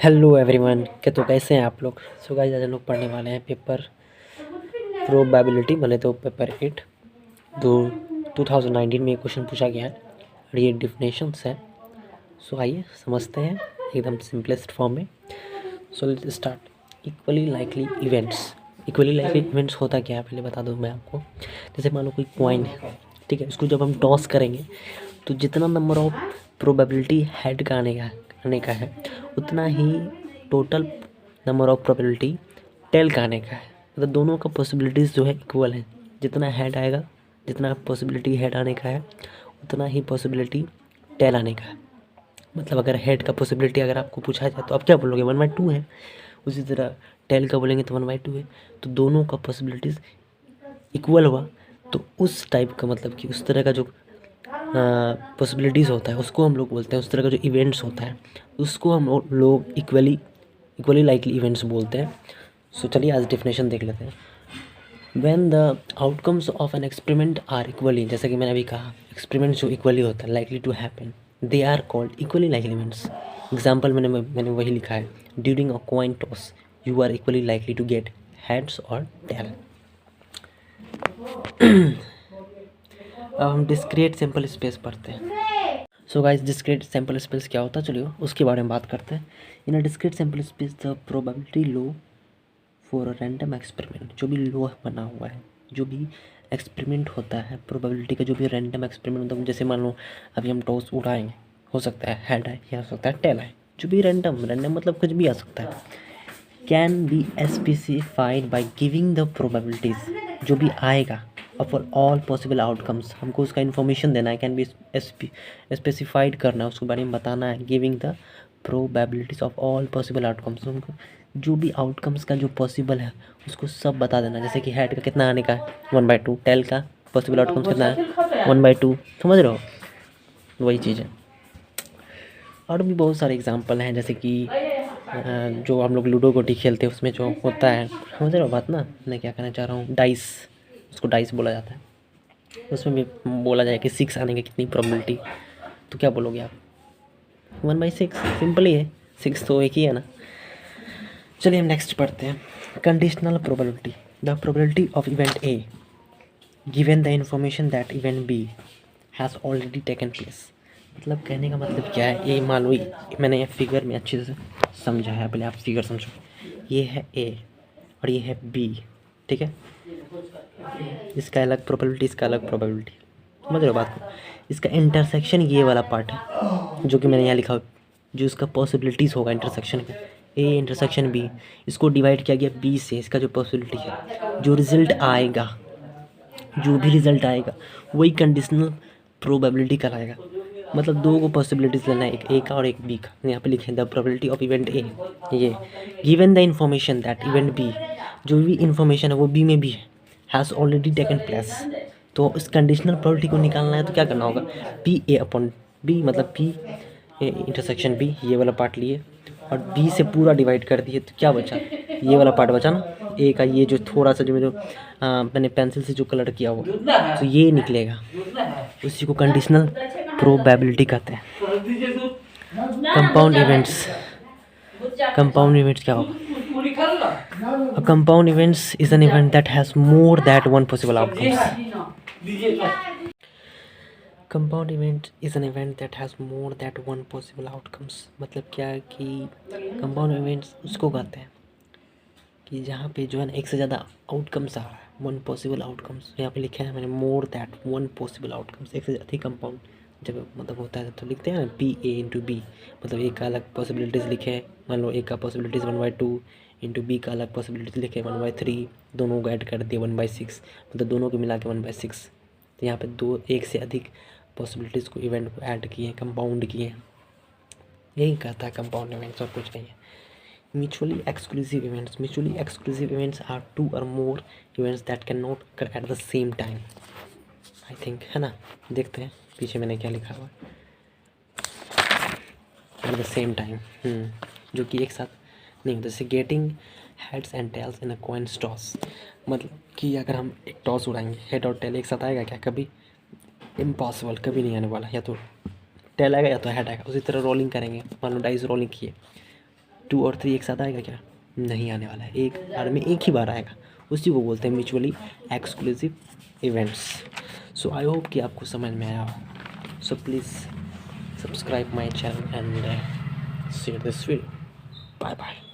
Hello everyone के तो कैसे हैं आप लोग। सो गाइस आज हम लोग पढ़ने वाले हैं पेपर प्रोबेबिलिटी बने तो पेपर 8 दो 2019 में ये क्वेश्चन पूछा गया है और ये डिफिनेशंस है। सो आइए समझते हैं एकदम सिंपलेस्ट फॉर्म में। So let's start. Equally likely events होता क्या है पहले बता दूं मैं आपको। जैसे मान लो कोई कॉइन है, ठीक है, उसको जब हम टॉस करेंगे तो जितना नंबर ऑफ प्रोबेबिलिटी हेड का आने का है उतना ही total number of probability tail का आने का है। मतलब दोनों का पॉसिबिलिटीज़ जो है इक्वल है। जितना हेड आएगा, जितना पॉसिबिलिटी हेड आने का है उतना ही पॉसिबिलिटी टेल आने का है। मतलब अगर हेड का पॉसिबिलिटी अगर आपको पूछा जाए तो आप क्या बोलोगे 1/2 है। उसी तरह टेल का बोलेंगे तो 1/2 है। तो दोनों का पॉसिबिलिटीज़ इक्वल हुआ तो उस टाइप का मतलब कि उस तरह का जो पॉसिबिलिटीज़ होता है उसको हम लोग बोलते हैं। उस तरह का जो इवेंट्स होता है उसको हम लोग इक्वली लाइकली इवेंट्स बोलते हैं। सो चलिए आज डेफिनेशन देख लेते हैं। When the outcomes of an experiment are equally, जैसा कि मैंने अभी कहा एक्सपेरिमेंट जो इक्वली होता है likely to happen, they are called equally likely events. Example मैंने वही लिखा है, during a coin toss you are equally likely to get heads और टेल। अब हम डिस्क्रीट सैंपल स्पेस पढ़ते हैं। So guys discrete sample space क्या होता है चलिए उसके बारे में बात करते हैं। In a discrete sample space the probability law for a random experiment, जो भी लो बना हुआ है, जो भी एक्सपेरिमेंट होता है प्रोबेबिलिटी का, जो भी रैंडम एक्सपेरिमेंट होता है, जैसे मान लो अभी हम टॉस उड़ाएंगे, हो सकता है हेड आए या हो सकता है टेल आए, जो भी रैंडम मतलब कुछ भी आ सकता है, can be specified by giving the probabilities, जो भी आएगा फॉर ऑल पॉसिबल आउटकम्स, हमको उसका इन्फॉर्मेशन देना है, कैन बी स्पेसिफाइड करना है, उसके बारे में बताना है, giving the probabilities of all possible outcomes, हमको जो भी आउटकम्स का जो पॉसिबल है उसको सब बता देना। जैसे कि हेड का कितना आने का है 1/2, टेल का पॉसिबल आउटकम्स कितना है 1/2, समझ रहे हो वही चीज़ है। और भी बहुत सारे एग्जांपल हैं, जैसे कि जो हम लोग लूडो गोटी खेलते हैं उसमें जो होता है, समझ रहे हो बात ना, मैं क्या कहना चाह रहा हूँ, डाइस, उसको डाइस बोला जाता है। उसमें भी बोला जाए कि 6 आने की कितनी प्रोबेबिलिटी, तो क्या बोलोगे आप 1/6, सिंपल ही है, 6 तो एक ही है ना। चलिए हम नेक्स्ट पढ़ते हैं। Conditional probability, the probability of event A given the information that event B has already taken place. मतलब कहने का मतलब क्या है, ये मान लो मैंने ये फिगर में अच्छे से समझा है, पहले आप फिगर समझो। ये है ए और ये है बी, ठीक है, इसका अलग प्रोबेबिलिटी, इसका अलग प्रोबेबिलिटी, समझ रहे हो बात को। इसका इंटरसेक्शन ये वाला पार्ट है जो कि मैंने यहाँ लिखा, जो इसका पॉसिबिलिटीज़ होगा इंटरसेक्शन का, ए इंटरसेक्शन बी, इसको डिवाइड किया गया बी से, इसका जो पॉसिबिलिटी है, जो रिजल्ट आएगा, जो भी रिजल्ट आएगा वही कंडीशनल प्रोबेबिलिटी कहलाएगा। मतलब दो को पॉसिबिलिटीज लेना है, एक ए का और एक बी का। यहाँ पे लिखे the probability of event A, ये given the information that event B, जो भी इंफॉर्मेशन है वो बी में भी है, हैज़ ऑलरेडी टेकन प्लेस। तो इस कंडीशनल प्रोबेबिलिटी को निकालना है तो क्या करना होगा, पी ए अपॉन बी, मतलब पी इंटरसेक्शन बी, ये वाला पार्ट लिए और बी से पूरा डिवाइड कर दिए, तो क्या बचा, ये वाला पार्ट बचा ना ए का, ये जो थोड़ा सा जो मैंने पेंसिल से जो कलर किया हुआ, तो ये निकलेगा, उसी को कंडीशनल प्रोबेबिलिटी कहते हैं। कंपाउंड इवेंट्स क्या होगा, a compound events is an event that has more than one possible outcomes। Compound event is an event that has more that one possible outcomes. मतलब क्या है कि कंपाउंड इवेंट्स उसको कहते हैं कि जहाँ पे जो है ना एक से ज़्यादा आउटकम्स आ रहा है, वन पॉसिबल आउटकम्स, यहाँ पे लिखा है मैंने more that one possible outcomes, एक से अधिक कंपाउंड जब मतलब होता है तो लिखते हैं ना पी ए इंटू बी, मतलब एक का अलग पॉसिबिलिटीज़ लिखे हैं, मान लो एक का पॉसिबिलिटीज़ 1/2 इंटू बी का अलग पॉसिबिलिटीज़ लिखे 1/3, दोनों को ऐड कर दिए 1/6, मतलब दोनों को मिला के 1/6। तो यहाँ पे दो एक से अधिक पॉसिबिलिटीज़ को इवेंट को ऐड किए हैं, कंपाउंड किए हैं, यही कहता है कंपाउंड इवेंट्स और कुछ नहीं है। Mutually exclusive events are two or more events that can not occur at the same time, I think, है ना। देखते हैं पीछे मैंने क्या लिखा हुआ, एट द सेम टाइम, जो कि एक साथ नहीं होता। जैसे getting heads and tails in a coin toss, मतलब कि अगर हम एक टॉस उड़ाएंगे, हेड और टेल एक साथ आएगा क्या, कभी इम्पॉसिबल, कभी नहीं आने वाला, या तो टेल आएगा या तो हेड आएगा। उसी तरह रोलिंग करेंगे, मान लो डाइस रोलिंग किए, 2 और 3 एक साथ आएगा क्या? नहीं आने वाला है, एक बार में एक ही बार आएगा। उसी को बोलते हैं mutually exclusive events. So I hope कि आपको समझ में आया हो। So please subscribe my channel and share this video. Bye bye.